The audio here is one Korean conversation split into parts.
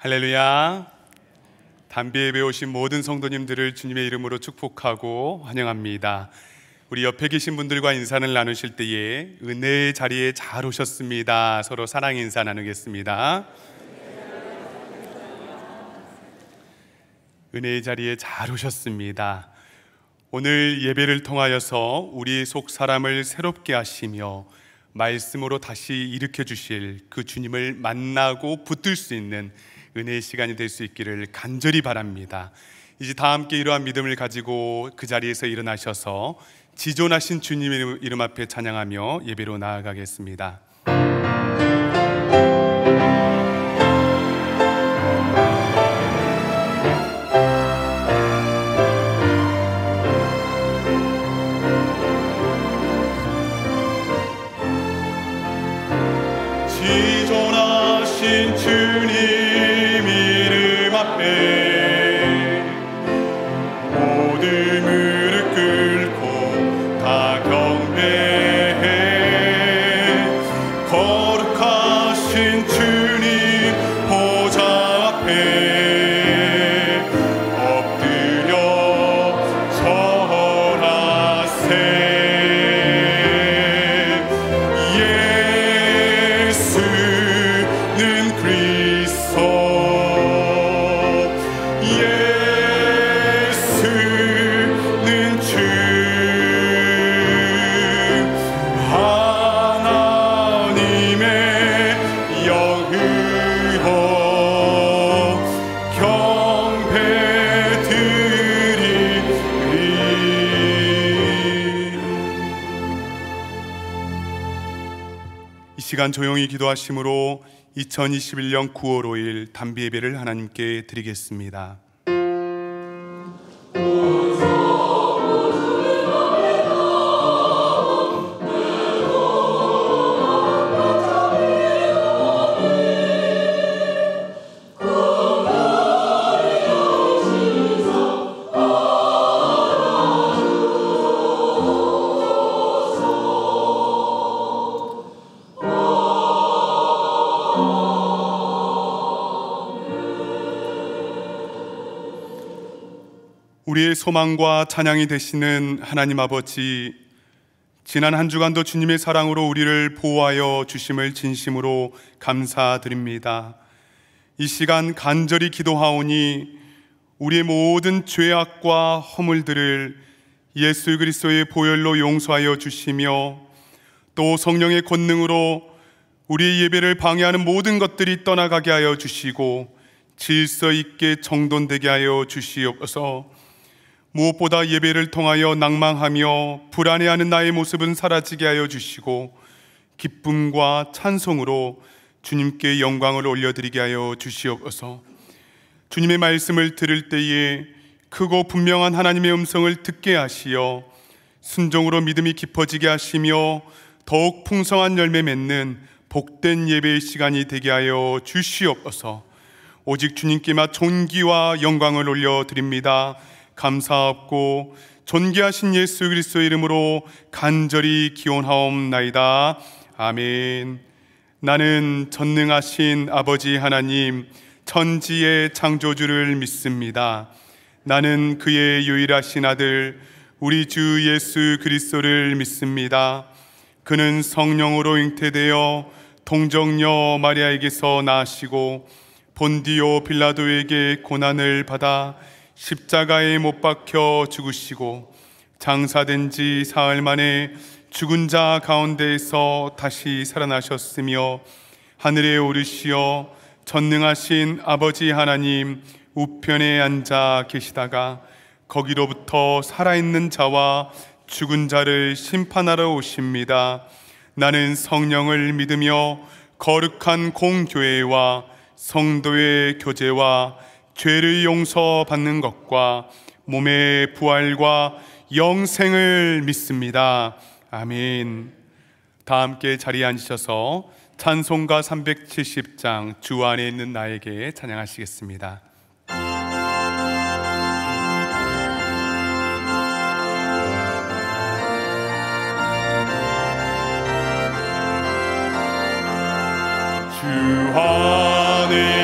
할렐루야. 담비에 오신 모든 성도님들을 주님의 이름으로 축복하고 환영합니다. 우리 옆에 계신 분들과 인사를 나누실 때에 은혜의 자리에 잘 오셨습니다. 서로 사랑 인사 나누겠습니다. 은혜의 자리에 잘 오셨습니다. 오늘 예배를 통하여서 우리 속 사람을 새롭게 하시며 말씀으로 다시 일으켜 주실 그 주님을 만나고 붙들 수 있는 은혜의 시간이 될 수 있기를 간절히 바랍니다. 이제 다 함께 이러한 믿음을 가지고 그 자리에서 일어나셔서 지존하신 주님의 이름 앞에 찬양하며 예배로 나아가겠습니다. 지존하신 주님 이름 앞에 모든 무릎 꿇고 다 경배해. 거룩하신 주님 보좌 앞에 엎드려 절하세. 시간 조용히 기도하심으로 2021년 9월 5일 담비 예배를 하나님께 드리겠습니다. 우리의 소망과 찬양이 되시는 하나님 아버지, 지난 한 주간도 주님의 사랑으로 우리를 보호하여 주심을 진심으로 감사드립니다. 이 시간 간절히 기도하오니 우리의 모든 죄악과 허물들을 예수 그리스도의 보혈로 용서하여 주시며 또 성령의 권능으로 우리의 예배를 방해하는 모든 것들이 떠나가게 하여 주시고 질서 있게 정돈되게 하여 주시옵소서. 무엇보다 예배를 통하여 낭망하며 불안해하는 나의 모습은 사라지게 하여 주시고 기쁨과 찬송으로 주님께 영광을 올려드리게 하여 주시옵소서. 주님의 말씀을 들을 때에 크고 분명한 하나님의 음성을 듣게 하시어 순종으로 믿음이 깊어지게 하시며 더욱 풍성한 열매 맺는 복된 예배의 시간이 되게 하여 주시옵소서. 오직 주님께만 존귀와 영광을 올려드립니다. 감사하옵고 존귀하신 예수 그리스도의 이름으로 간절히 기원하옵나이다. 아멘. 나는 전능하신 아버지 하나님 천지의 창조주를 믿습니다. 나는 그의 유일하신 아들 우리 주 예수 그리스도를 믿습니다. 그는 성령으로 잉태되어 동정녀 마리아에게서 나시고 본디오 빌라도에게 고난을 받아 십자가에 못 박혀 죽으시고 장사된 지 사흘 만에 죽은 자 가운데에서 다시 살아나셨으며 하늘에 오르시어 전능하신 아버지 하나님 우편에 앉아 계시다가 거기로부터 살아있는 자와 죽은 자를 심판하러 오십니다. 나는 성령을 믿으며 거룩한 공교회와 성도의 교제와 죄를 용서받는 것과 몸의 부활과 영생을 믿습니다. 아멘. 다 함께 자리에 앉으셔서 찬송가 370장 주 안에 있는 나에게 찬양하시겠습니다. 주 안에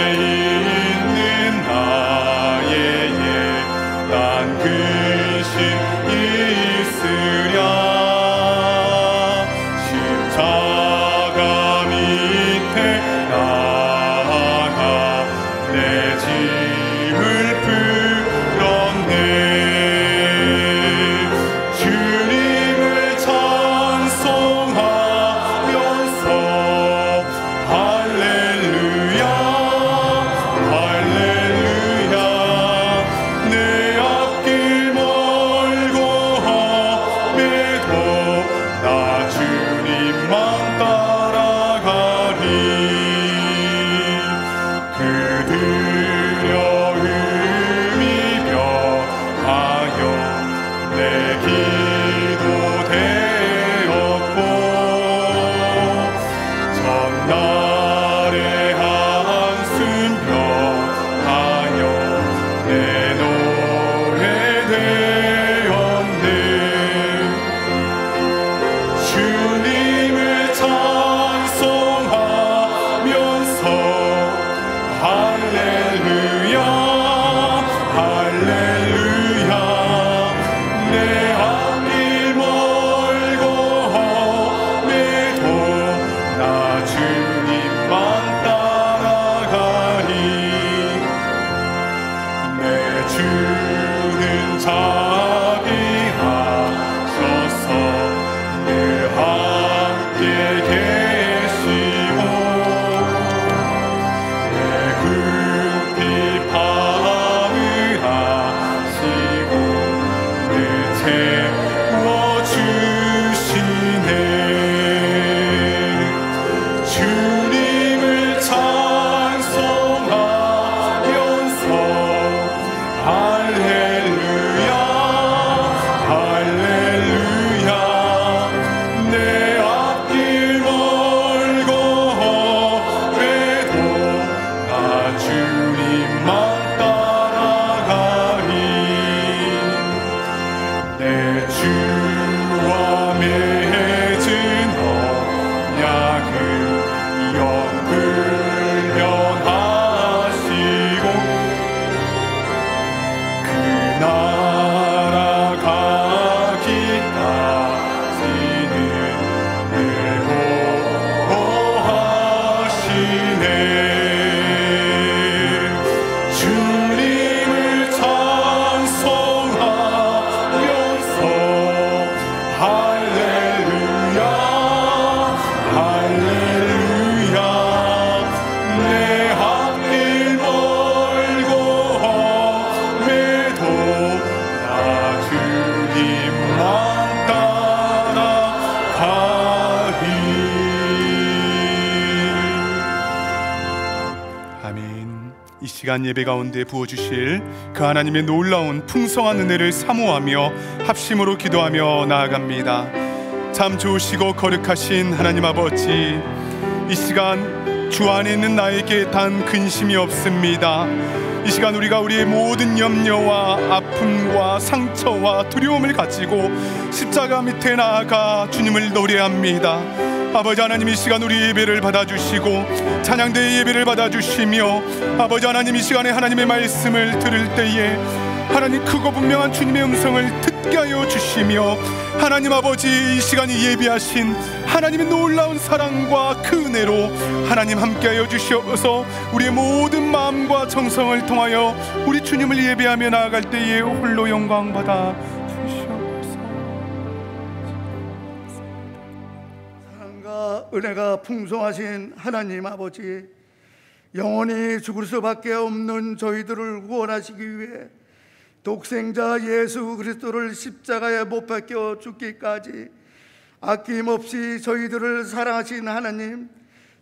이 시간 예배 가운데 부어주실 그 하나님의 놀라운 풍성한 은혜를 사모하며 합심으로 기도하며 나아갑니다. 참 좋으시고 거룩하신 하나님 아버지, 이 시간 주 안에 있는 나에게 단 근심이 없습니다. 이 시간 우리가 우리의 모든 염려와 아픔과 상처와 두려움을 가지고 십자가 밑에 나아가 주님을 노래합니다. 아버지 하나님, 이 시간 우리 예배를 받아주시고 찬양대의 예배를 받아주시며, 아버지 하나님, 이 시간에 하나님의 말씀을 들을 때에 하나님 크고 분명한 주님의 음성을 듣게 하여 주시며, 하나님 아버지, 이 시간이 예비하신 하나님의 놀라운 사랑과 그 은혜로 하나님 함께하여 주시옵소서. 우리의 모든 마음과 정성을 통하여 우리 주님을 예배하며 나아갈 때에 홀로 영광 받아 주시옵소서. 사랑과 은혜가 풍성하신 하나님 아버지, 영원히 죽을 수밖에 없는 저희들을 구원하시기 위해 독생자 예수 그리스도를 십자가에 못 박혀 죽기까지 아낌없이 저희들을 사랑하신 하나님,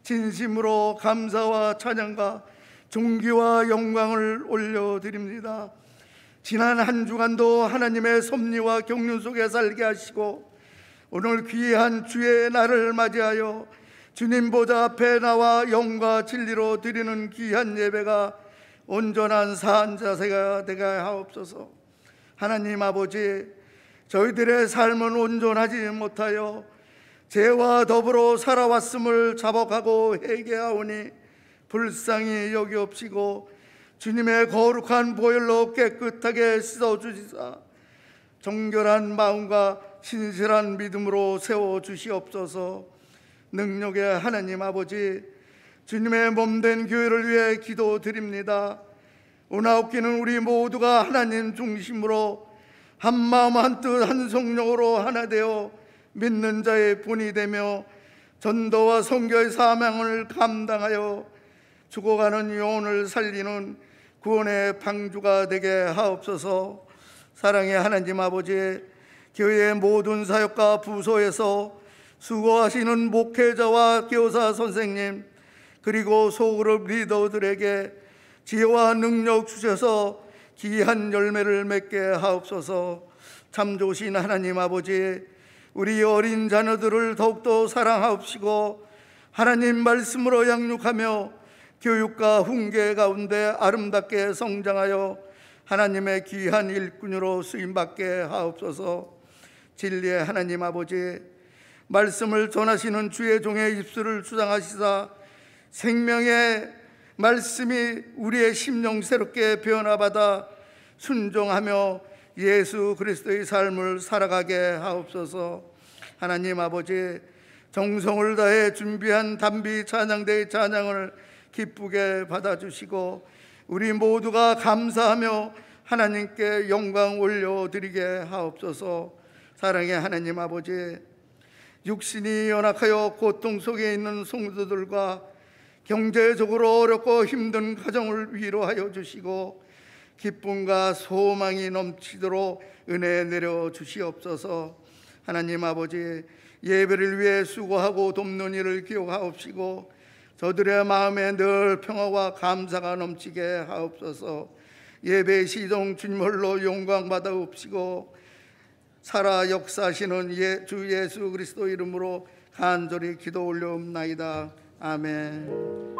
진심으로 감사와 찬양과 존귀와 영광을 올려드립니다. 지난 한 주간도 하나님의 섭리와 경륜 속에 살게 하시고, 오늘 귀한 주의 날을 맞이하여 주님 보좌 앞에 나와 영과 진리로 드리는 귀한 예배가 온전한 사한 자세가 되게 하옵소서. 하나님 아버지, 저희들의 삶은 온전하지 못하여 죄와 더불어 살아왔음을 자복하고 회개하오니 불쌍히 여기옵시고 주님의 거룩한 보혈로 깨끗하게 씻어주시사 정결한 마음과 신실한 믿음으로 세워주시옵소서. 능력의 하나님 아버지, 주님의 몸된 교회를 위해 기도드립니다. 오나옵기는 우리 모두가 하나님 중심으로 한 마음 한 뜻 한 성령으로 하나 되어 믿는 자의 본이 되며 전도와 선교의 사명을 감당하여 죽어가는 영혼을 살리는 구원의 방주가 되게 하옵소서. 사랑의 하나님 아버지, 교회의 모든 사역과 부서에서 수고하시는 목회자와 교사 선생님, 그리고 소그룹 리더들에게 지혜와 능력 주셔서 귀한 열매를 맺게 하옵소서. 참 좋으신 하나님 아버지, 우리 어린 자녀들을 더욱더 사랑하옵시고 하나님 말씀으로 양육하며 교육과 훈계 가운데 아름답게 성장하여 하나님의 귀한 일꾼으로 쓰임받게 하옵소서. 진리의 하나님 아버지, 말씀을 전하시는 주의 종의 입술을 주장하시사 생명의 말씀이 우리의 심령 새롭게 변화받아 순종하며 예수 그리스도의 삶을 살아가게 하옵소서. 하나님 아버지, 정성을 다해 준비한 단비 찬양대의 찬양을 기쁘게 받아주시고 우리 모두가 감사하며 하나님께 영광 올려드리게 하옵소서. 사랑의 하나님 아버지, 육신이 연약하여 고통 속에 있는 성도들과 경제적으로 어렵고 힘든 가정을 위로하여 주시고 기쁨과 소망이 넘치도록 은혜 내려 주시옵소서. 하나님 아버지, 예배를 위해 수고하고 돕는 일을 기억하옵시고 저들의 마음에 늘 평화와 감사가 넘치게 하옵소서. 예배 시종 주님 홀로 영광 받아옵시고 살아 역사하시는 주 예수 그리스도 이름으로 간절히 기도 올려옵나이다. 아멘.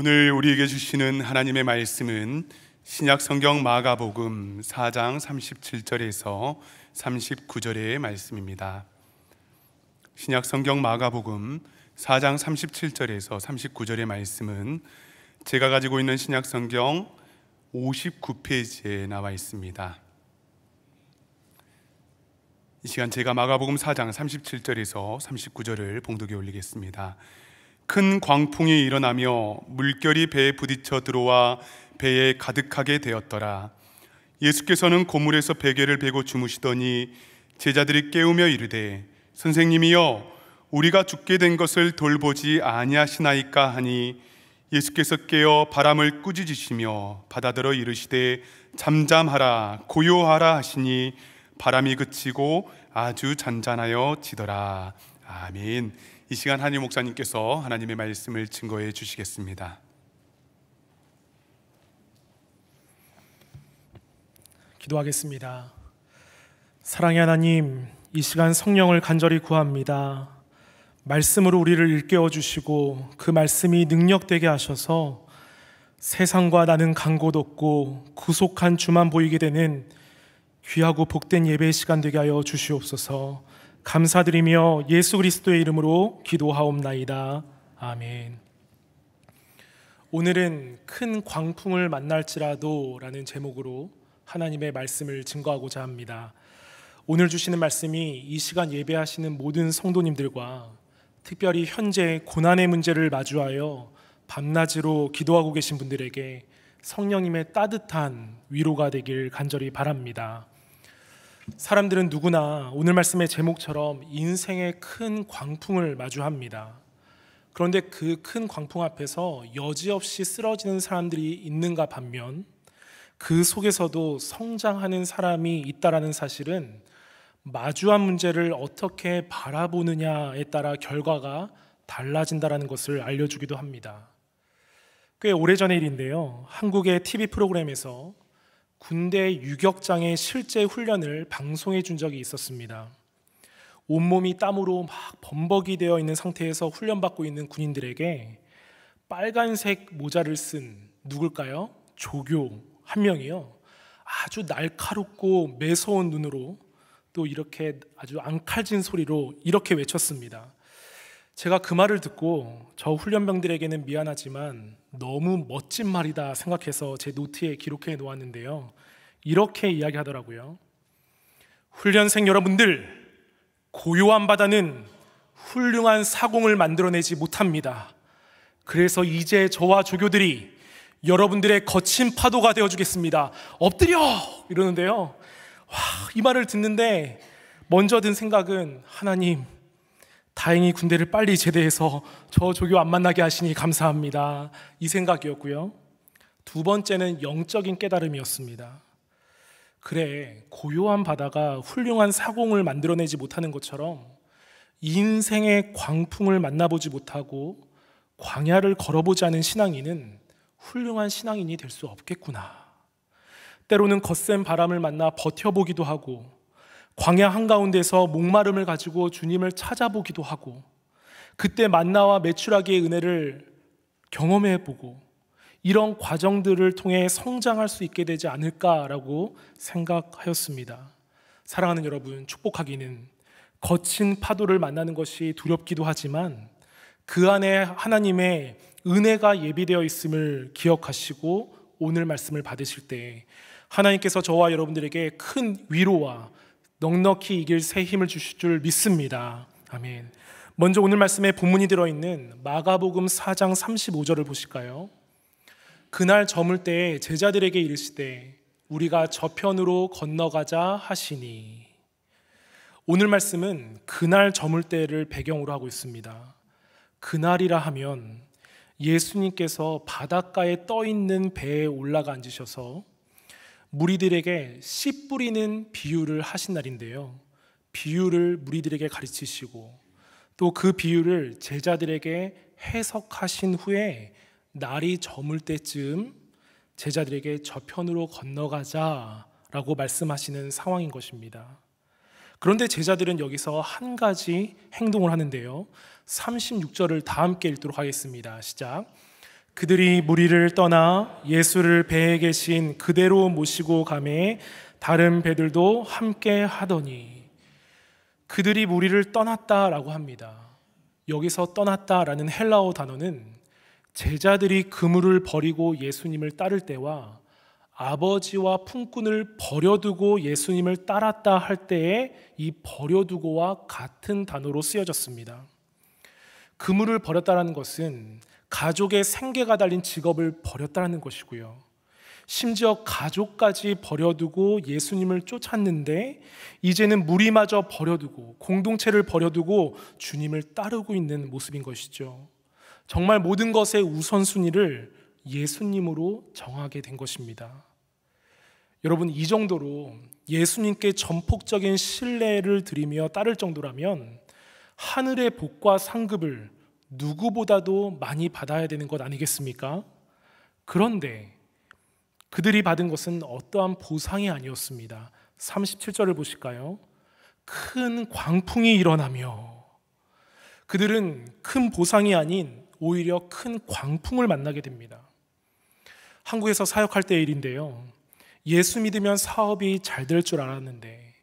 오늘 우리에게 주시는 하나님의 말씀은 신약 성경 마가복음 4장 37절에서 39절의 말씀입니다. 신약 성경 마가복음 4장 37절에서 39절의 말씀은 제가 가지고 있는 신약 성경 59페이지에 나와 있습니다. 이 시간 제가 마가복음 4장 37절에서 39절을 봉독에 올리겠습니다. 큰 광풍이 일어나며 물결이 배에 부딪혀 들어와 배에 가득하게 되었더라. 예수께서는 고물에서 베개를 베고 주무시더니 제자들이 깨우며 이르되 선생님이여 우리가 죽게 된 것을 돌보지 아니하시나이까 하니 예수께서 깨어 바람을 꾸짖으시며 바다더러 이르시되 잠잠하라 고요하라 하시니 바람이 그치고 아주 잔잔하여 지더라. 아멘. 이 시간 한유 목사님께서 하나님의 말씀을 증거해 주시겠습니다. 기도하겠습니다. 사랑의 하나님, 이 시간 성령을 간절히 구합니다. 말씀으로 우리를 일깨워 주시고 그 말씀이 능력되게 하셔서 세상과 나는 간 곳 없고 구속한 주만 보이게 되는 귀하고 복된 예배의 시간 되게 하여 주시옵소서. 감사드리며 예수 그리스도의 이름으로 기도하옵나이다. 아멘. 오늘은 큰 광풍을 만날지라도 라는 제목으로 하나님의 말씀을 증거하고자 합니다. 오늘 주시는 말씀이 이 시간 예배하시는 모든 성도님들과 특별히 현재 고난의 문제를 마주하여 밤낮으로 기도하고 계신 분들에게 성령님의 따뜻한 위로가 되길 간절히 바랍니다. 사람들은 누구나 오늘 말씀의 제목처럼 인생의 큰 광풍을 마주합니다. 그런데 그 큰 광풍 앞에서 여지없이 쓰러지는 사람들이 있는가 반면 그 속에서도 성장하는 사람이 있다라는 사실은 마주한 문제를 어떻게 바라보느냐에 따라 결과가 달라진다라는 것을 알려주기도 합니다. 꽤 오래전의 일인데요, 한국의 TV 프로그램에서 군대 유격장의 실제 훈련을 방송해 준 적이 있었습니다. 온몸이 땀으로 막 범벅이 되어 있는 상태에서 훈련받고 있는 군인들에게 빨간색 모자를 쓴 누굴까요? 조교 한 명이요, 아주 날카롭고 매서운 눈으로 또 이렇게 아주 앙칼진 소리로 이렇게 외쳤습니다. 제가 그 말을 듣고 저 훈련병들에게는 미안하지만 너무 멋진 말이다 생각해서 제 노트에 기록해 놓았는데요, 이렇게 이야기하더라고요. 훈련생 여러분들, 고요한 바다는 훌륭한 사공을 만들어내지 못합니다. 그래서 이제 저와 조교들이 여러분들의 거친 파도가 되어주겠습니다. 엎드려! 이러는데요, 이 말을 듣는데 먼저 든 생각은 하나님, 다행히 군대를 빨리 제대해서 저 조교 안 만나게 하시니 감사합니다, 이 생각이었고요. 두 번째는 영적인 깨달음이었습니다. 그래, 고요한 바다가 훌륭한 사공을 만들어내지 못하는 것처럼 인생의 광풍을 만나보지 못하고 광야를 걸어보지 않은 신앙인은 훌륭한 신앙인이 될 수 없겠구나. 때로는 거센 바람을 만나 버텨보기도 하고 광야 한가운데서 목마름을 가지고 주님을 찾아보기도 하고 그때 만나와 메추라기의 은혜를 경험해보고 이런 과정들을 통해 성장할 수 있게 되지 않을까라고 생각하였습니다. 사랑하는 여러분, 축복하기는 거친 파도를 만나는 것이 두렵기도 하지만 그 안에 하나님의 은혜가 예비되어 있음을 기억하시고 오늘 말씀을 받으실 때 하나님께서 저와 여러분들에게 큰 위로와 넉넉히 이길 새 힘을 주실 줄 믿습니다. 아멘. 먼저 오늘 말씀에 본문이 들어있는 마가복음 4장 35절을 보실까요? 그날 저물 때에 제자들에게 이르시되 우리가 저편으로 건너가자 하시니. 오늘 말씀은 그날 저물 때를 배경으로 하고 있습니다. 그날이라 하면 예수님께서 바닷가에 떠 있는 배에 올라가 앉으셔서 무리들에게 씨 뿌리는 비유를 하신 날인데요, 비유를 무리들에게 가르치시고 또 그 비유를 제자들에게 해석하신 후에 날이 저물 때쯤 제자들에게 저편으로 건너가자라고 말씀하시는 상황인 것입니다. 그런데 제자들은 여기서 한 가지 행동을 하는데요, 36절을 다 함께 읽도록 하겠습니다. 시작. 그들이 무리를 떠나 예수를 배에 계신 그대로 모시고 가매 다른 배들도 함께 하더니. 그들이 무리를 떠났다라고 합니다. 여기서 떠났다라는 헬라어 단어는 제자들이 그물을 버리고 예수님을 따를 때와 아버지와 품꾼을 버려두고 예수님을 따랐다 할 때에 이 버려두고와 같은 단어로 쓰여졌습니다. 그물을 버렸다라는 것은 가족의 생계가 달린 직업을 버렸다는 것이고요. 심지어 가족까지 버려두고 예수님을 쫓았는데 이제는 무리마저 버려두고 공동체를 버려두고 주님을 따르고 있는 모습인 것이죠. 정말 모든 것의 우선순위를 예수님으로 정하게 된 것입니다. 여러분, 이 정도로 예수님께 전폭적인 신뢰를 드리며 따를 정도라면 하늘의 복과 상급을 누구보다도 많이 받아야 되는 것 아니겠습니까? 그런데 그들이 받은 것은 어떠한 보상이 아니었습니다. 37절을 보실까요? 큰 광풍이 일어나며. 그들은 큰 보상이 아닌 오히려 큰 광풍을 만나게 됩니다. 한국에서 사역할 때의 일인데요, 예수 믿으면 사업이 잘 될 줄 알았는데,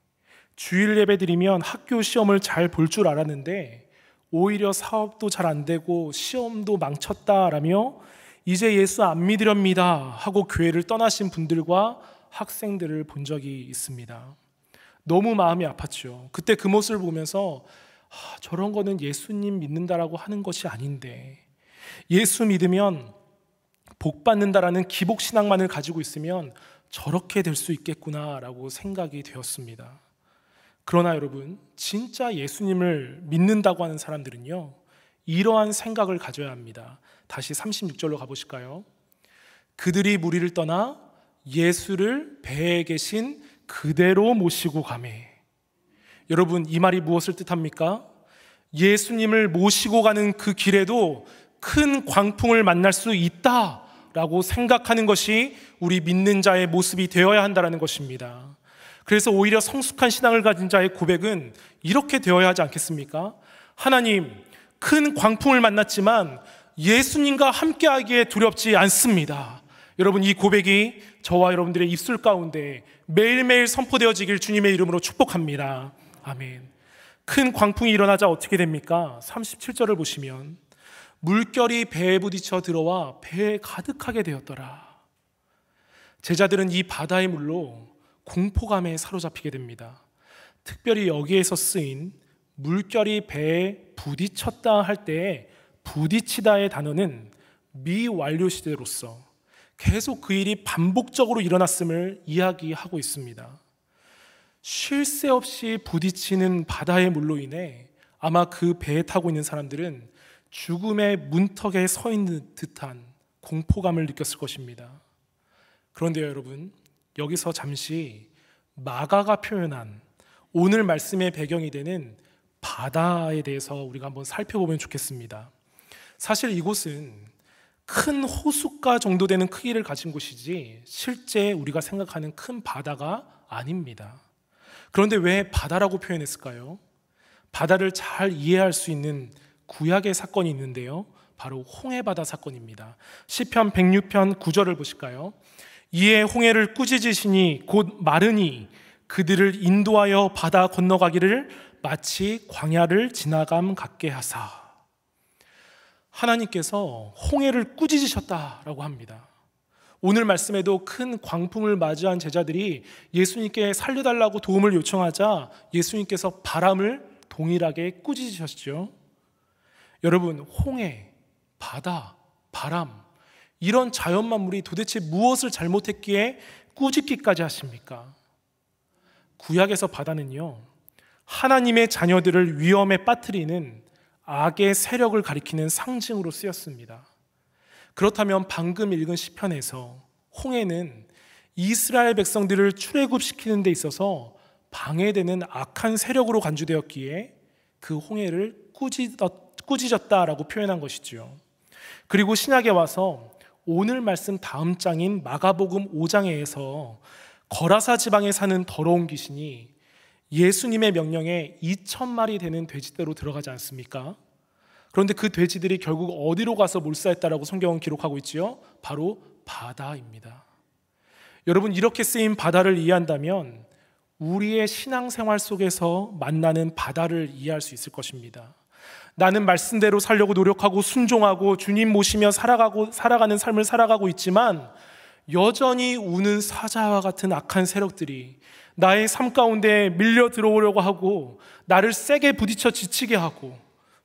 주일 예배 드리면 학교 시험을 잘 볼 줄 알았는데 오히려 사업도 잘 안 되고 시험도 망쳤다라며 이제 예수 안 믿으렵니다 하고 교회를 떠나신 분들과 학생들을 본 적이 있습니다. 너무 마음이 아팠죠. 그때 그 모습을 보면서 저런 거는 예수님 믿는다라고 하는 것이 아닌데, 예수 믿으면 복 받는다라는 기복신앙만을 가지고 있으면 저렇게 될 수 있겠구나라고 생각이 되었습니다. 그러나 여러분, 진짜 예수님을 믿는다고 하는 사람들은요, 이러한 생각을 가져야 합니다. 다시 36절로 가보실까요? 그들이 무리를 떠나 예수를 배에 계신 그대로 모시고 가매. 여러분, 이 말이 무엇을 뜻합니까? 예수님을 모시고 가는 그 길에도 큰 광풍을 만날 수 있다라고 생각하는 것이 우리 믿는 자의 모습이 되어야 한다는 것입니다. 그래서 오히려 성숙한 신앙을 가진 자의 고백은 이렇게 되어야 하지 않겠습니까? 하나님, 큰 광풍을 만났지만 예수님과 함께하기에 두렵지 않습니다. 여러분, 이 고백이 저와 여러분들의 입술 가운데 매일매일 선포되어지길 주님의 이름으로 축복합니다. 아멘. 큰 광풍이 일어나자 어떻게 됩니까? 37절을 보시면 물결이 배에 부딪혀 들어와 배에 가득하게 되었더라. 제자들은 이 바다의 물로 공포감에 사로잡히게 됩니다. 특별히 여기에서 쓰인 물결이 배에 부딪혔다 할 때에 부딪히다의 단어는 미완료 시제로서 계속 그 일이 반복적으로 일어났음을 이야기하고 있습니다. 쉴 새 없이 부딪히는 바다의 물로 인해 아마 그 배에 타고 있는 사람들은 죽음의 문턱에 서 있는 듯한 공포감을 느꼈을 것입니다. 그런데요, 여러분, 여기서 잠시 마가가 표현한 오늘 말씀의 배경이 되는 바다에 대해서 우리가 한번 살펴보면 좋겠습니다. 사실 이곳은 큰 호숫가 정도 되는 크기를 가진 곳이지 실제 우리가 생각하는 큰 바다가 아닙니다. 그런데 왜 바다라고 표현했을까요? 바다를 잘 이해할 수 있는 구약의 사건이 있는데요, 바로 홍해바다 사건입니다. 시편 106편 9절을 보실까요? 이에 홍해를 꾸짖으시니 곧 마르니 그들을 인도하여 바다 건너가기를 마치 광야를 지나감 같게 하사. 하나님께서 홍해를 꾸짖으셨다라고 합니다. 오늘 말씀에도 큰 광풍을 맞이한 제자들이 예수님께 살려달라고 도움을 요청하자 예수님께서 바람을 동일하게 꾸짖으셨죠. 여러분, 홍해, 바다, 바람, 이런 자연만물이 도대체 무엇을 잘못했기에 꾸짖기까지 하십니까? 구약에서 바다는요, 하나님의 자녀들을 위험에 빠뜨리는 악의 세력을 가리키는 상징으로 쓰였습니다. 그렇다면 방금 읽은 시편에서 홍해는 이스라엘 백성들을 출애굽시키는 데 있어서 방해되는 악한 세력으로 간주되었기에 그 홍해를 꾸짖었다라고 표현한 것이죠. 그리고 신약에 와서 오늘 말씀 다음 장인 마가복음 5장에서 거라사 지방에 사는 더러운 귀신이 예수님의 명령에 2,000마리 되는 돼지떼로 들어가지 않습니까? 그런데 그 돼지들이 결국 어디로 가서 몰사했다라고 성경은 기록하고 있지요? 바로 바다입니다. 여러분, 이렇게 쓰인 바다를 이해한다면 우리의 신앙생활 속에서 만나는 바다를 이해할 수 있을 것입니다. 나는 말씀대로 살려고 노력하고 순종하고 주님 모시며 살아가는 삶을 살아가고 있지만 여전히 우는 사자와 같은 악한 세력들이 나의 삶 가운데 밀려 들어오려고 하고 나를 세게 부딪혀 지치게 하고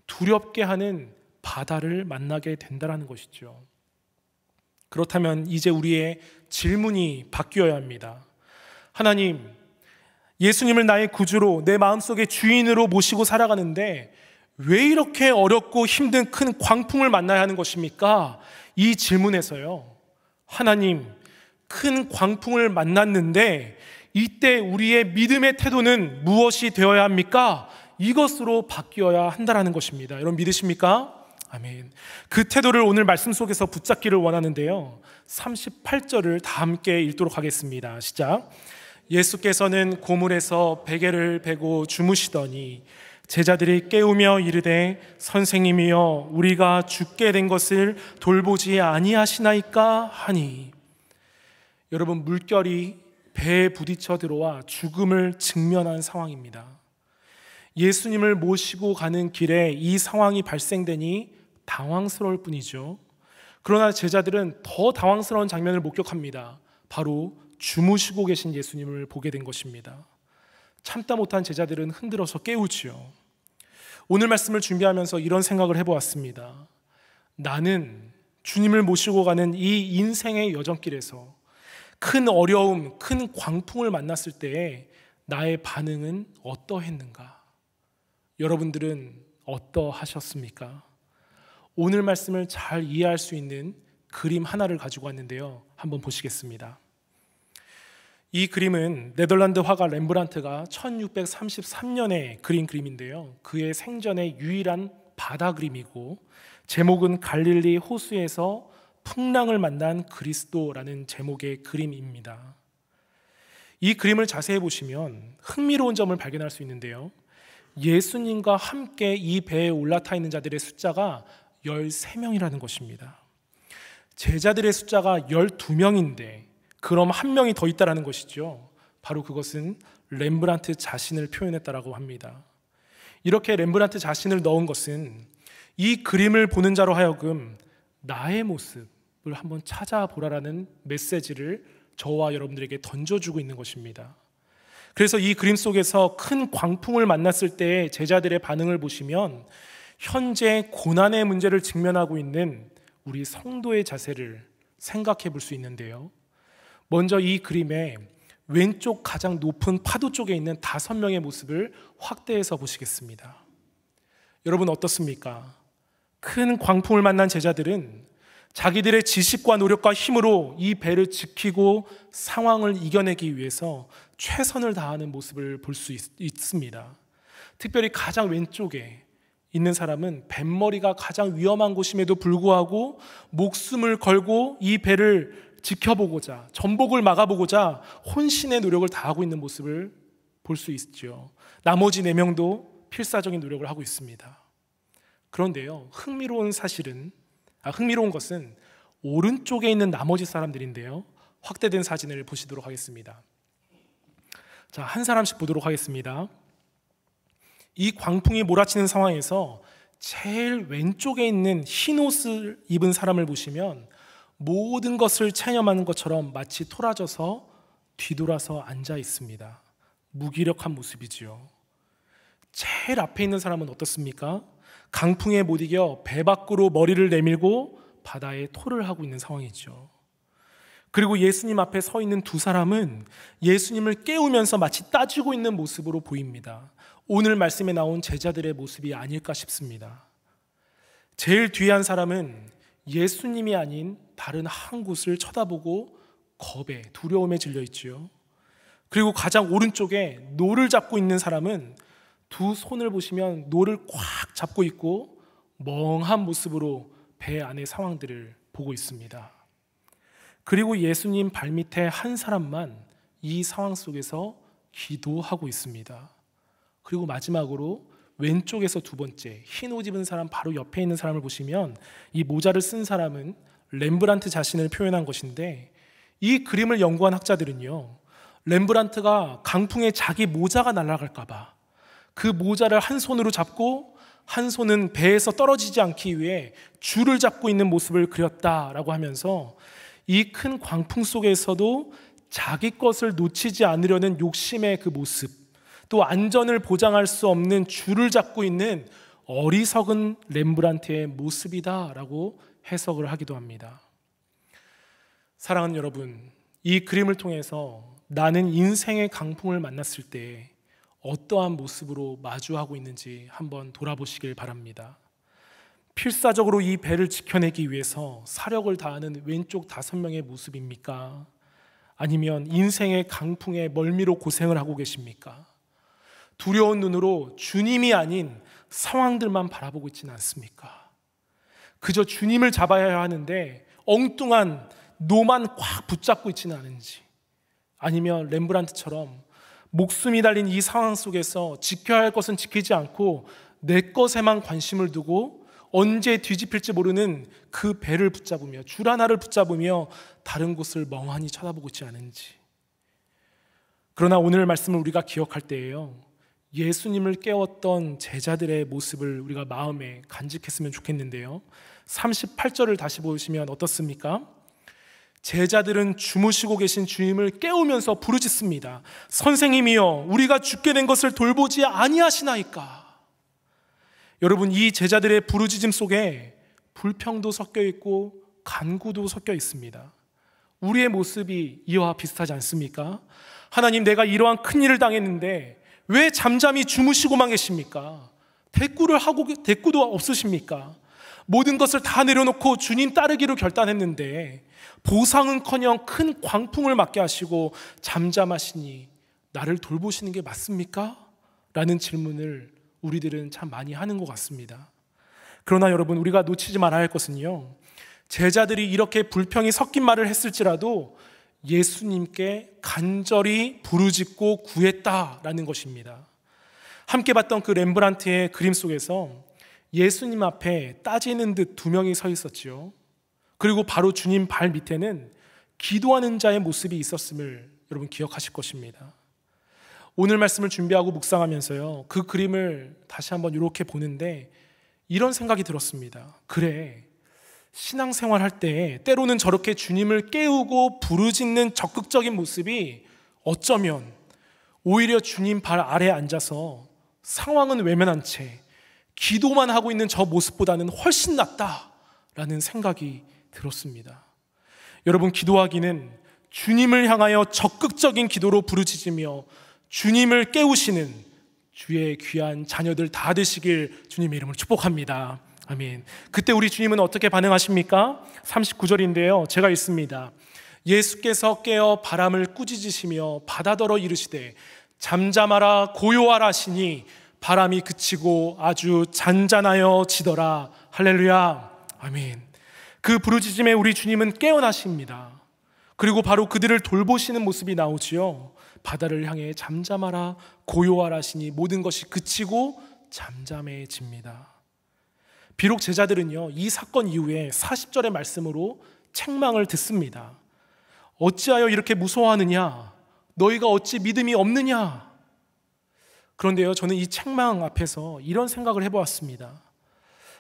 두렵게 하는 바다를 만나게 된다는 것이죠. 그렇다면 이제 우리의 질문이 바뀌어야 합니다. 하나님, 예수님을 나의 구주로 내 마음속의 주인으로 모시고 살아가는데 왜 이렇게 어렵고 힘든 큰 광풍을 만나야 하는 것입니까? 이 질문에서요, 하나님, 큰 광풍을 만났는데 이때 우리의 믿음의 태도는 무엇이 되어야 합니까? 이것으로 바뀌어야 한다는 것입니다. 여러분 믿으십니까? 아멘. 그 태도를 오늘 말씀 속에서 붙잡기를 원하는데요, 38절을 다 함께 읽도록 하겠습니다. 시작. 예수께서는 고물에서 베개를 베고 주무시더니 제자들이 깨우며 이르되 선생님이여 우리가 죽게 된 것을 돌보지 아니하시나이까 하니. 여러분, 물결이 배에 부딪혀 들어와 죽음을 직면한 상황입니다. 예수님을 모시고 가는 길에 이 상황이 발생되니 당황스러울 뿐이죠. 그러나 제자들은 더 당황스러운 장면을 목격합니다. 바로 주무시고 계신 예수님을 보게 된 것입니다. 참다 못한 제자들은 흔들어서 깨우지요. 오늘 말씀을 준비하면서 이런 생각을 해보았습니다. 나는 주님을 모시고 가는 이 인생의 여정길에서 큰 어려움, 큰 광풍을 만났을 때에 나의 반응은 어떠했는가? 여러분들은 어떠하셨습니까? 오늘 말씀을 잘 이해할 수 있는 그림 하나를 가지고 왔는데요, 한번 보시겠습니다. 이 그림은 네덜란드 화가 렘브란트가 1633년에 그린 그림인데요, 그의 생전의 유일한 바다 그림이고 제목은 갈릴리 호수에서 풍랑을 만난 그리스도라는 제목의 그림입니다. 이 그림을 자세히 보시면 흥미로운 점을 발견할 수 있는데요, 예수님과 함께 이 배에 올라타 있는 자들의 숫자가 13명이라는 것입니다. 제자들의 숫자가 12명인데 그럼 한 명이 더 있다는 것이죠. 바로 그것은 렘브란트 자신을 표현했다라고 합니다. 이렇게 렘브란트 자신을 넣은 것은 이 그림을 보는 자로 하여금 나의 모습을 한번 찾아보라라는 메시지를 저와 여러분들에게 던져주고 있는 것입니다. 그래서 이 그림 속에서 큰 광풍을 만났을 때 제자들의 반응을 보시면 현재 고난의 문제를 직면하고 있는 우리 성도의 자세를 생각해 볼 수 있는데요, 먼저 이 그림의 왼쪽 가장 높은 파도 쪽에 있는 5명의 모습을 확대해서 보시겠습니다. 여러분 어떻습니까? 큰 광풍을 만난 제자들은 자기들의 지식과 노력과 힘으로 이 배를 지키고 상황을 이겨내기 위해서 최선을 다하는 모습을 볼 수 있습니다. 특별히 가장 왼쪽에 있는 사람은 뱃머리가 가장 위험한 곳임에도 불구하고 목숨을 걸고 이 배를 지켜보고자, 전복을 막아보고자 혼신의 노력을 다하고 있는 모습을 볼 수 있죠. 나머지 4명도 필사적인 노력을 하고 있습니다. 그런데요, 흥미로운 것은 오른쪽에 있는 나머지 사람들인데요, 확대된 사진을 보시도록 하겠습니다. 자, 한 사람씩 보도록 하겠습니다. 이 광풍이 몰아치는 상황에서 제일 왼쪽에 있는 흰 옷을 입은 사람을 보시면 모든 것을 체념하는 것처럼 마치 토라져서 뒤돌아서 앉아 있습니다. 무기력한 모습이지요. 제일 앞에 있는 사람은 어떻습니까? 강풍에 못 이겨 배 밖으로 머리를 내밀고 바다에 토를 하고 있는 상황이죠. 그리고 예수님 앞에 서 있는 2 사람은 예수님을 깨우면서 마치 따지고 있는 모습으로 보입니다. 오늘 말씀에 나온 제자들의 모습이 아닐까 싶습니다. 제일 뒤에 한 사람은 예수님이 아닌 다른 한 곳을 쳐다보고 겁에, 두려움에 질려 있지요. 그리고 가장 오른쪽에 노를 잡고 있는 사람은 2 손을 보시면 노를 꽉 잡고 있고 멍한 모습으로 배 안의 상황들을 보고 있습니다. 그리고 예수님 발밑에 한 사람만 이 상황 속에서 기도하고 있습니다. 그리고 마지막으로 왼쪽에서 두 번째 흰 옷 입은 사람 바로 옆에 있는 사람을 보시면 이 모자를 쓴 사람은 렘브란트 자신을 표현한 것인데, 이 그림을 연구한 학자들은요, 렘브란트가 강풍에 자기 모자가 날아갈까 봐 그 모자를 한 손으로 잡고 한 손은 배에서 떨어지지 않기 위해 줄을 잡고 있는 모습을 그렸다라고 하면서, 이 큰 광풍 속에서도 자기 것을 놓치지 않으려는 욕심의 그 모습, 또 안전을 보장할 수 없는 줄을 잡고 있는 어리석은 렘브란트의 모습이다라고 해석을 하기도 합니다. 사랑하는 여러분, 이 그림을 통해서 나는 인생의 강풍을 만났을 때 어떠한 모습으로 마주하고 있는지 한번 돌아보시길 바랍니다. 필사적으로 이 배를 지켜내기 위해서 사력을 다하는 왼쪽 5명의 모습입니까? 아니면 인생의 강풍에 멀미로 고생을 하고 계십니까? 두려운 눈으로 주님이 아닌 상황들만 바라보고 있지는 않습니까? 그저 주님을 잡아야 하는데 엉뚱한 노만 꽉 붙잡고 있지는 않은지, 아니면 렘브란트처럼 목숨이 달린 이 상황 속에서 지켜야 할 것은 지키지 않고 내 것에만 관심을 두고 언제 뒤집힐지 모르는 그 배를 붙잡으며 줄 하나를 붙잡으며 다른 곳을 멍하니 쳐다보고 있지 않은지. 그러나 오늘 말씀을 우리가 기억할 때에요, 예수님을 깨웠던 제자들의 모습을 우리가 마음에 간직했으면 좋겠는데요, 38절을 다시 보시면 어떻습니까? 제자들은 주무시고 계신 주님을 깨우면서 부르짖습니다. 선생님이여, 우리가 죽게 된 것을 돌보지 아니하시나이까. 여러분, 이 제자들의 부르짖음 속에 불평도 섞여 있고 간구도 섞여 있습니다. 우리의 모습이 이와 비슷하지 않습니까? 하나님, 내가 이러한 큰 일을 당했는데 왜 잠잠히 주무시고만 계십니까? 대꾸도 없으십니까? 모든 것을 다 내려놓고 주님 따르기로 결단했는데 보상은커녕 큰 광풍을 맞게 하시고 잠잠하시니 나를 돌보시는 게 맞습니까? 라는 질문을 우리들은 참 많이 하는 것 같습니다. 그러나 여러분, 우리가 놓치지 말아야 할 것은요, 제자들이 이렇게 불평이 섞인 말을 했을지라도 예수님께 간절히 부르짖고 구했다라는 것입니다. 함께 봤던 그 렘브란트의 그림 속에서 예수님 앞에 따지는 듯 2명이 서 있었지요. 그리고 바로 주님 발 밑에는 기도하는 자의 모습이 있었음을 여러분 기억하실 것입니다. 오늘 말씀을 준비하고 묵상하면서요, 그 그림을 다시 한번 이렇게 보는데 이런 생각이 들었습니다. 그래, 신앙생활 할 때 때로는 저렇게 주님을 깨우고 부르짖는 적극적인 모습이 어쩌면 오히려 주님 발 아래에 앉아서 상황은 외면한 채 기도만 하고 있는 저 모습보다는 훨씬 낫다라는 생각이 들었습니다. 여러분, 기도하기는 주님을 향하여 적극적인 기도로 부르짖으며 주님을 깨우시는 주의 귀한 자녀들 다 되시길 주님의 이름으로 축복합니다. 아멘. 그때 우리 주님은 어떻게 반응하십니까? 39절인데요, 제가 읽습니다. 예수께서 깨어 바람을 꾸짖으시며 바다더러 이르시되 잠잠하라 고요하라 하시니 바람이 그치고 아주 잔잔하여 지더라. 할렐루야. 아멘. 그 부르짖음에 우리 주님은 깨어나십니다. 그리고 바로 그들을 돌보시는 모습이 나오지요. 바다를 향해 잠잠하라 고요하라 하시니 모든 것이 그치고 잠잠해집니다. 비록 제자들은요, 이 사건 이후에 40절의 말씀으로 책망을 듣습니다. 어찌하여 이렇게 무서워하느냐? 너희가 어찌 믿음이 없느냐? 그런데요, 저는 이 책망 앞에서 이런 생각을 해보았습니다.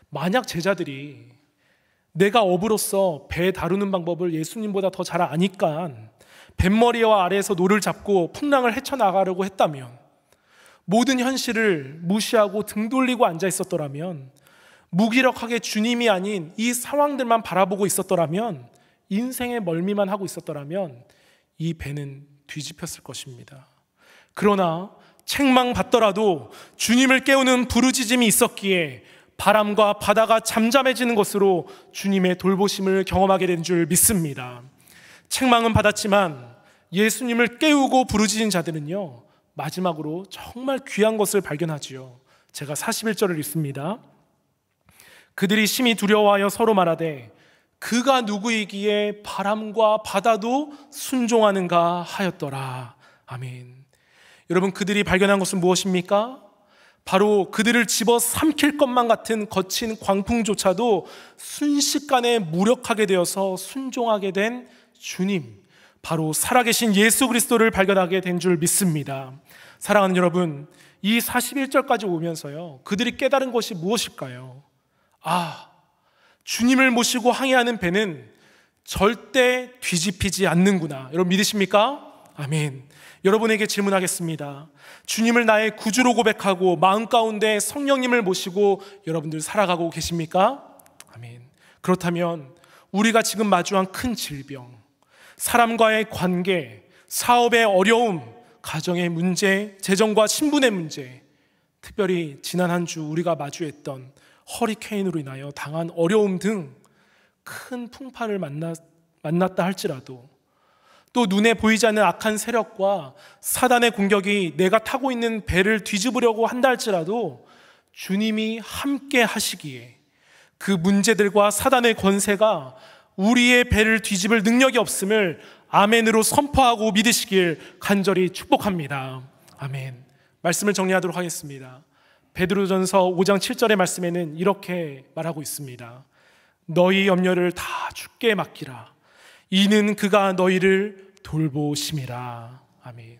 만약 제자들이 내가 어부로서 배 다루는 방법을 예수님보다 더 잘 아니까 뱃머리와 아래에서 노를 잡고 풍랑을 헤쳐나가려고 했다면, 모든 현실을 무시하고 등 돌리고 앉아 있었더라면, 무기력하게 주님이 아닌 이 상황들만 바라보고 있었더라면, 인생의 멀미만 하고 있었더라면 이 배는 뒤집혔을 것입니다. 그러나 책망받더라도 주님을 깨우는 부르짖음이 있었기에 바람과 바다가 잠잠해지는 것으로 주님의 돌보심을 경험하게 된 줄 믿습니다. 책망은 받았지만 예수님을 깨우고 부르짖은 자들은요, 마지막으로 정말 귀한 것을 발견하지요. 제가 41절을 읽습니다. 그들이 심히 두려워하여 서로 말하되 그가 누구이기에 바람과 바다도 순종하는가 하였더라. 아멘. 여러분, 그들이 발견한 것은 무엇입니까? 바로 그들을 집어 삼킬 것만 같은 거친 광풍조차도 순식간에 무력하게 되어서 순종하게 된 주님, 바로 살아계신 예수 그리스도를 발견하게 된 줄 믿습니다. 사랑하는 여러분, 이 41절까지 오면서요, 그들이 깨달은 것이 무엇일까요? 주님을 모시고 항해하는 배는 절대 뒤집히지 않는구나. 여러분 믿으십니까? 아멘. 여러분에게 질문하겠습니다. 주님을 나의 구주로 고백하고 마음 가운데 성령님을 모시고 여러분들 살아가고 계십니까? 아멘. 그렇다면 우리가 지금 마주한 큰 질병, 사람과의 관계, 사업의 어려움, 가정의 문제, 재정과 신분의 문제, 특별히 지난 한 주 우리가 마주했던 허리케인으로 인하여 당한 어려움 등 큰 풍파를 만났다 할지라도, 또 눈에 보이지 않는 악한 세력과 사단의 공격이 내가 타고 있는 배를 뒤집으려고 한다 할지라도 주님이 함께 하시기에 그 문제들과 사단의 권세가 우리의 배를 뒤집을 능력이 없음을 아멘으로 선포하고 믿으시길 간절히 축복합니다. 아멘. 말씀을 정리하도록 하겠습니다. 베드로전서 5장 7절의 말씀에는 이렇게 말하고 있습니다. 너희 염려를 다 주께 맡기라. 이는 그가 너희를 돌보심이라. 아멘.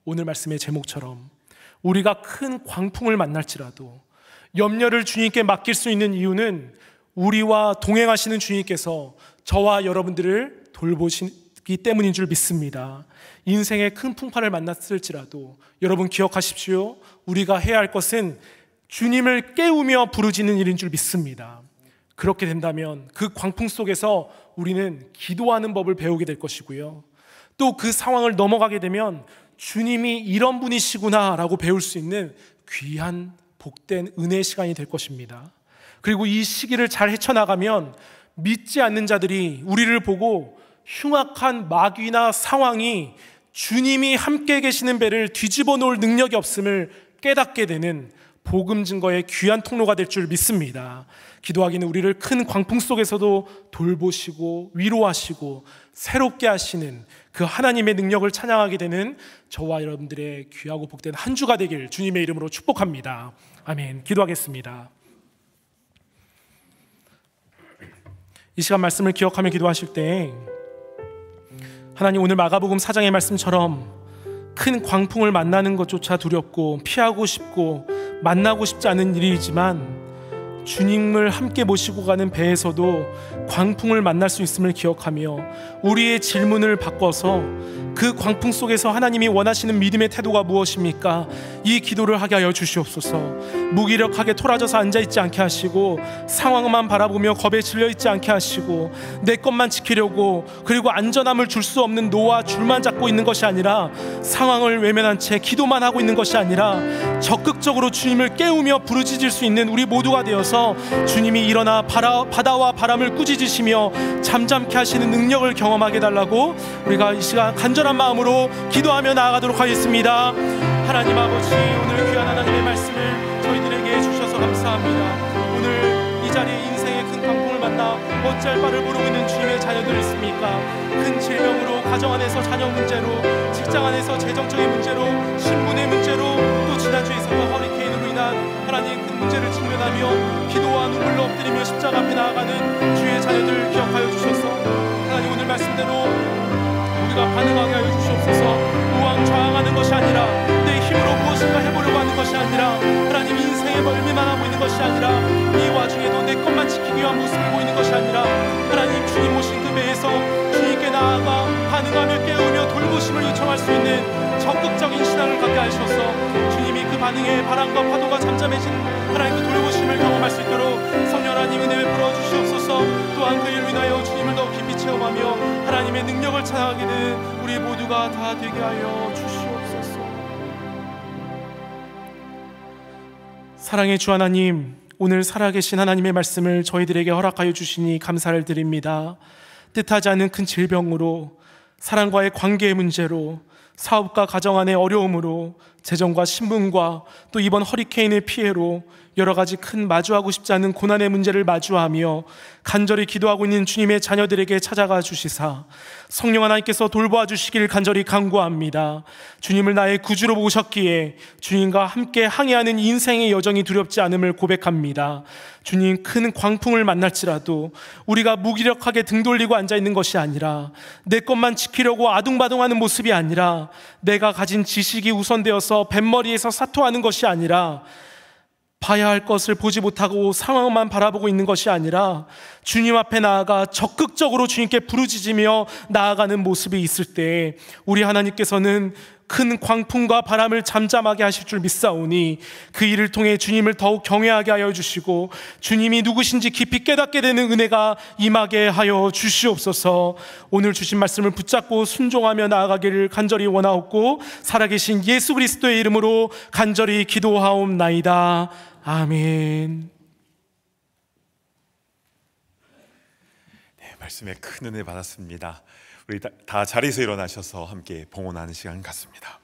오늘 말씀의 제목처럼 우리가 큰 광풍을 만날지라도 염려를 주님께 맡길 수 있는 이유는 우리와 동행하시는 주님께서 저와 여러분들을 돌보시기 때문인 줄 믿습니다. 인생의 큰 풍파를 만났을지라도 여러분 기억하십시오. 우리가 해야 할 것은 주님을 깨우며 부르짖는 일인 줄 믿습니다. 그렇게 된다면 그 광풍 속에서 우리는 기도하는 법을 배우게 될 것이고요, 또 그 상황을 넘어가게 되면 주님이 이런 분이시구나 라고 배울 수 있는 귀한 복된 은혜의 시간이 될 것입니다. 그리고 이 시기를 잘 헤쳐나가면 믿지 않는 자들이 우리를 보고 흉악한 마귀나 상황이 주님이 함께 계시는 배를 뒤집어 놓을 능력이 없음을 깨닫게 되는 복음 증거의 귀한 통로가 될 줄 믿습니다. 기도하기는 우리를 큰 광풍 속에서도 돌보시고 위로하시고 새롭게 하시는 그 하나님의 능력을 찬양하게 되는 저와 여러분들의 귀하고 복된 한 주가 되길 주님의 이름으로 축복합니다. 아멘. 기도하겠습니다. 이 시간 말씀을 기억하며 기도하실 때 하나님, 오늘 마가복음 4장의 말씀처럼 큰 광풍을 만나는 것조차 두렵고 피하고 싶고 만나고 싶지 않은 일이지만 주님을 함께 모시고 가는 배에서도 광풍을 만날 수 있음을 기억하며 우리의 질문을 바꿔서 그 광풍 속에서 하나님이 원하시는 믿음의 태도가 무엇입니까? 이 기도를 하게 하여 주시옵소서. 무기력하게 토라져서 앉아있지 않게 하시고 상황만 바라보며 겁에 질려있지 않게 하시고 내 것만 지키려고 그리고 안전함을 줄 수 없는 노와 줄만 잡고 있는 것이 아니라 상황을 외면한 채 기도만 하고 있는 것이 아니라 적극적으로 주님을 깨우며 부르짖을 수 있는 우리 모두가 되어서 주님이 일어나 바다와 바람을 꾸짖으시며 잠잠케 하시는 능력을 경험하게 해달라고 우리가 이 시간 간절한 마음으로 기도하며 나아가도록 하겠습니다. 하나님 아버지, 오늘 귀한 하나님의 말씀을 저희들에게 주셔서 감사합니다. 오늘 이 자리에 인생의 큰 광풍을 만나 어찌할 바를 모르고 있는 주님의 자녀들 있습니까? 큰 질병으로, 가정 안에서 자녀 문제로, 직장 안에서 재정적인 문제로, 신분의 문제로, 또 지난주에 있었던 허리케인으로 인한 하나님 큰 문제를 직면하며 기도와 눈물로 엎드리며 십자가 앞에 나아가는 주의 자녀들 기억하여 주셔서 하나님, 오늘 말씀대로 우리가 반응하게 하여 주시옵소서. 우왕좌왕하는 것이 아니라 내 힘으로 무엇인가 해보려고 하는 것이 아니라 하나님, 인생에 멀미만 하고 있는 것이 아니라 이 와중에도 내 것만 지키기 위한 모습을 보이는 것이 아니라 하나님, 주님 모신 그 배에서 주님께 나아가 반응하며 깨우며 돌보심을 요청할 수 있는 적극적인 신앙을 갖게 하셔서 주님이 그 반응에 바람과 파도가 잠잠해진 하나님 그 돌보심을 경험할 수 있도록 성령 하나님 은혜 베풀어 주시옵소서. 또한 그 일로 인하여 주님을 더 깊이 체험하며 하나님의 능력을 찬양하게 된 우리 모두가 다 되게 하여 주시옵소서. 사랑의 주 하나님, 오늘 살아계신 하나님의 말씀을 저희들에게 허락하여 주시니 감사를 드립니다. 뜻하지 않은 큰 질병으로, 사랑과의 관계의 문제로, 사업과 가정 안의 어려움으로, 재정과 신분과 또 이번 허리케인의 피해로 여러 가지 큰 마주하고 싶지 않은 고난의 문제를 마주하며 간절히 기도하고 있는 주님의 자녀들에게 찾아가 주시사 성령 하나님께서 돌보아 주시길 간절히 간구합니다. 주님을 나의 구주로 모셨기에 주님과 함께 항해하는 인생의 여정이 두렵지 않음을 고백합니다. 주님, 큰 광풍을 만날지라도 우리가 무기력하게 등 돌리고 앉아있는 것이 아니라 내 것만 지키려고 아둥바둥하는 모습이 아니라 내가 가진 지식이 우선되어서 뱃머리에서 사토하는 것이 아니라 봐야 할 것을 보지 못하고 상황만 바라보고 있는 것이 아니라 주님 앞에 나아가 적극적으로 주님께 부르짖으며 나아가는 모습이 있을 때 우리 하나님께서는 큰 광풍과 바람을 잠잠하게 하실 줄 믿사오니 그 일을 통해 주님을 더욱 경외하게 하여 주시고 주님이 누구신지 깊이 깨닫게 되는 은혜가 임하게 하여 주시옵소서. 오늘 주신 말씀을 붙잡고 순종하며 나아가기를 간절히 원하옵고 살아계신 예수 그리스도의 이름으로 간절히 기도하옵나이다. 아멘. 네, 말씀에 큰 은혜 받았습니다. 우리 다 자리에서 일어나셔서 함께 봉헌하는 시간 갖습니다.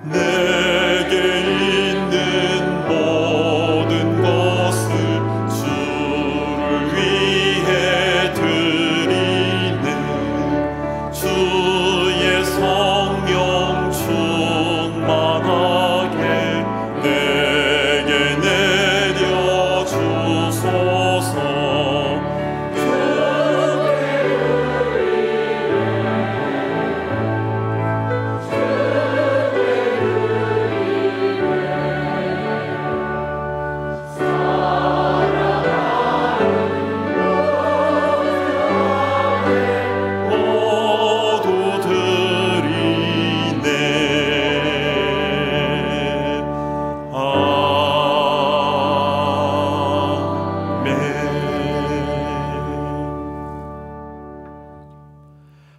내게 있는 모든 것을 주를 위해 드리네. 주의 성령 충만하게 내게 내려주소서. 모두 드리네.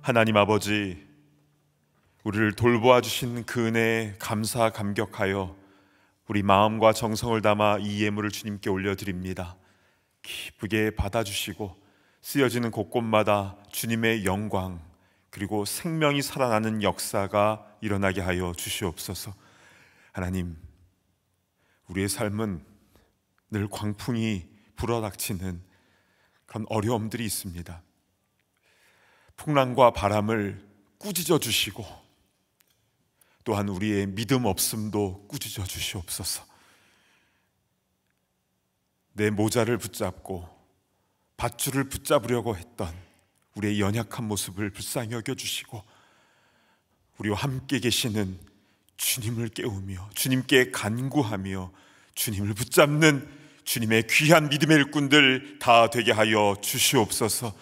하나님 아버지, 우리를 돌보아 주신 그 은혜에 감사 감격하여 우리 마음과 정성을 담아 이 예물을 주님께 올려드립니다. 기쁘게 받아주시고 쓰여지는 곳곳마다 주님의 영광 그리고 생명이 살아나는 역사가 일어나게 하여 주시옵소서. 하나님, 우리의 삶은 늘 광풍이 불어닥치는 그런 어려움들이 있습니다. 풍랑과 바람을 꾸짖어 주시고 또한 우리의 믿음 없음도 꾸짖어 주시옵소서. 내 모자를 붙잡고 밧줄을 붙잡으려고 했던 우리의 연약한 모습을 불쌍히 여겨주시고 우리와 함께 계시는 주님을 깨우며 주님께 간구하며 주님을 붙잡는 주님의 귀한 믿음의 일꾼들 다 되게 하여 주시옵소서.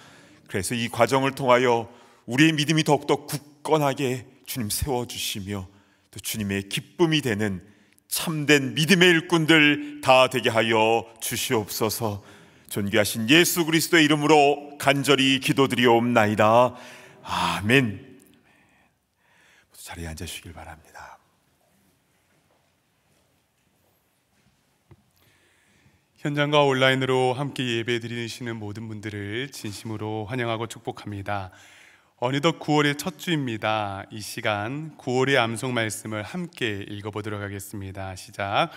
그래서 이 과정을 통하여 우리의 믿음이 더욱더 굳건하게 주님 세워주시며 또 주님의 기쁨이 되는 참된 믿음의 일꾼들 다 되게 하여 주시옵소서. 존귀하신 예수 그리스도의 이름으로 간절히 기도드리옵나이다. 아멘. 자리에 앉으시길 바랍니다. 현장과 온라인으로 함께 예배 드리시는 모든 분들을 진심으로 환영하고 축복합니다. 어느덧 9월의 첫 주입니다. 이 시간 9월의 암송 말씀을 함께 읽어보도록 하겠습니다. 시작.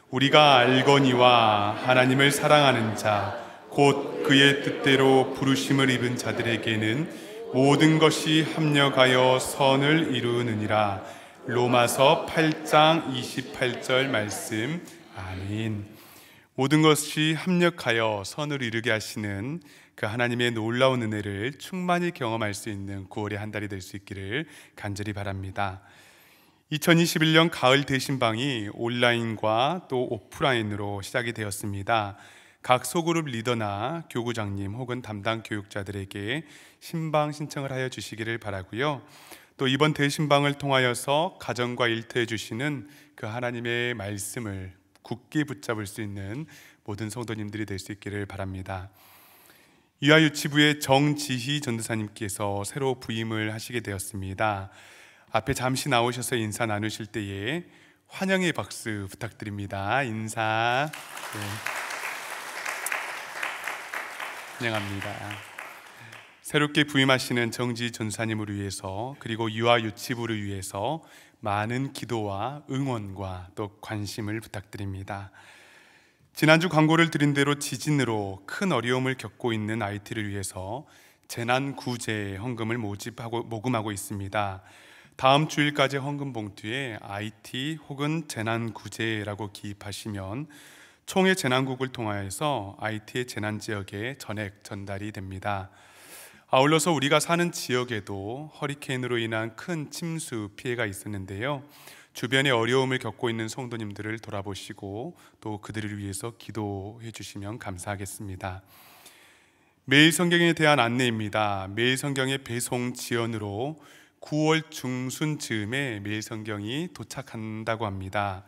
우리가 알거니와 하나님을 사랑하는 자 곧 그의 뜻대로 부르심을 입은 자들에게는 모든 것이 합력하여 선을 이루느니라. 로마서 8장 28절 말씀. 아멘. 모든 것이 합력하여 선을 이루게 하시는 그 하나님의 놀라운 은혜를 충만히 경험할 수 있는 9월의 한 달이 될 수 있기를 간절히 바랍니다. 2021년 가을 대신방이 온라인과 또 오프라인으로 시작이 되었습니다. 각 소그룹 리더나 교구장님 혹은 담당 교육자들에게 신방 신청을 하여 주시기를 바라고요. 또 이번 대신방을 통하여서 가정과 일터에 주시는 그 하나님의 말씀을 굳게 붙잡을 수 있는 모든 성도님들이 될 수 있기를 바랍니다. 유아유치부의 정지희 전도사님께서 새로 부임을 하시게 되었습니다. 앞에 잠시 나오셔서 인사 나누실 때에 환영의 박수 부탁드립니다. 인사. 네. 환영합니다. 새롭게 부임하시는 정지 전사님을 위해서, 그리고 유아 유치부를 위해서 많은 기도와 응원과 또 관심을 부탁드립니다. 지난주 광고를 드린 대로 지진으로 큰 어려움을 겪고 있는 IT를 위해서 재난구제 헌금을 모금하고 있습니다. 다음 주일까지 헌금 봉투에 IT 혹은 재난구제라고 기입하시면 총회 재난국을 통하여서 IT의 재난지역에 전액 전달이 됩니다. 아울러서 우리가 사는 지역에도 허리케인으로 인한 큰 침수 피해가 있었는데요, 주변에 어려움을 겪고 있는 성도님들을 돌아보시고 또 그들을 위해서 기도해 주시면 감사하겠습니다. 매일 성경에 대한 안내입니다. 매일 성경의 배송 지연으로 9월 중순 즈음에 매일 성경이 도착한다고 합니다.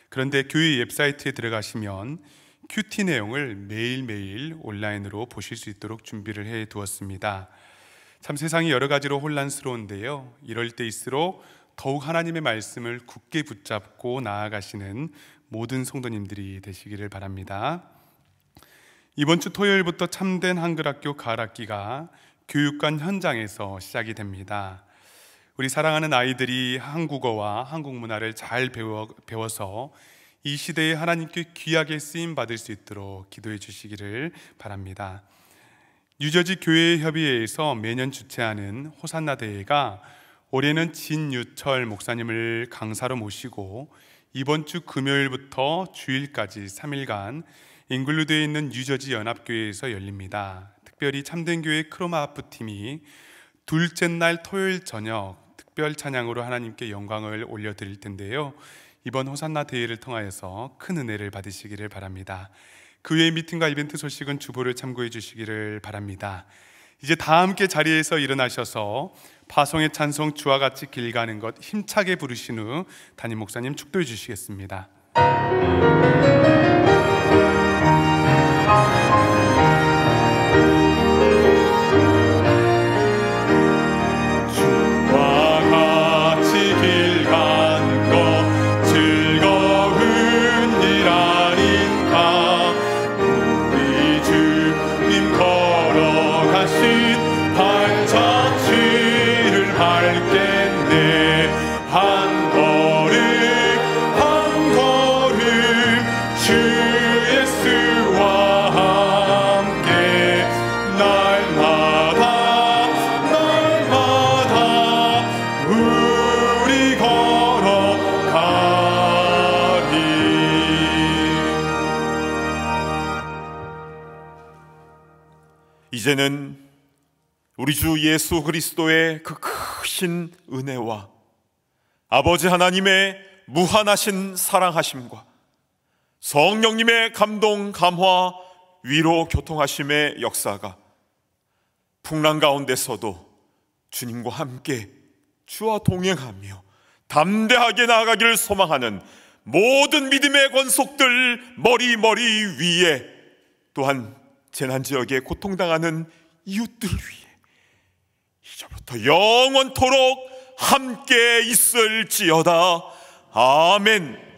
그런데 교회 웹사이트에 들어가시면 큐티 내용을 매일매일 온라인으로 보실 수 있도록 준비를 해 두었습니다. 참 세상이 여러 가지로 혼란스러운데요, 이럴 때일수록 더욱 하나님의 말씀을 굳게 붙잡고 나아가시는 모든 성도님들이 되시기를 바랍니다. 이번 주 토요일부터 참된 한글학교 가을학기가 교육관 현장에서 시작이 됩니다. 우리 사랑하는 아이들이 한국어와 한국 문화를 잘 배워서 이 시대에 하나님께 귀하게 쓰임 받을 수 있도록 기도해 주시기를 바랍니다. 뉴저지 교회협의회에서 매년 주최하는 호산나 대회가 올해는 진유철 목사님을 강사로 모시고 이번 주 금요일부터 주일까지 3일간 잉글루드에 있는 뉴저지 연합교회에서 열립니다. 특별히 참된교회 크로마하프 팀이 둘째 날 토요일 저녁 특별 찬양으로 하나님께 영광을 올려드릴 텐데요, 이번 호산나 대회를 통하여서 큰 은혜를 받으시기를 바랍니다. 그 외의 미팅과 이벤트 소식은 주보를 참고해 주시기를 바랍니다. 이제 다 함께 자리에서 일어나셔서 파송의 찬송 주와 같이 길 가는 것 힘차게 부르신 후 담임 목사님 축도해 주시겠습니다. 이제는 우리 주 예수 그리스도의 그 크신 은혜와 아버지 하나님의 무한하신 사랑하심과 성령님의 감동, 감화, 위로, 교통하심의 역사가 풍랑 가운데서도 주님과 함께 주와 동행하며 담대하게 나아가기를 소망하는 모든 믿음의 권속들 머리 위에, 또한 재난지역에 고통당하는 이웃들 위해 이제부터 영원토록 함께 있을지어다. 아멘.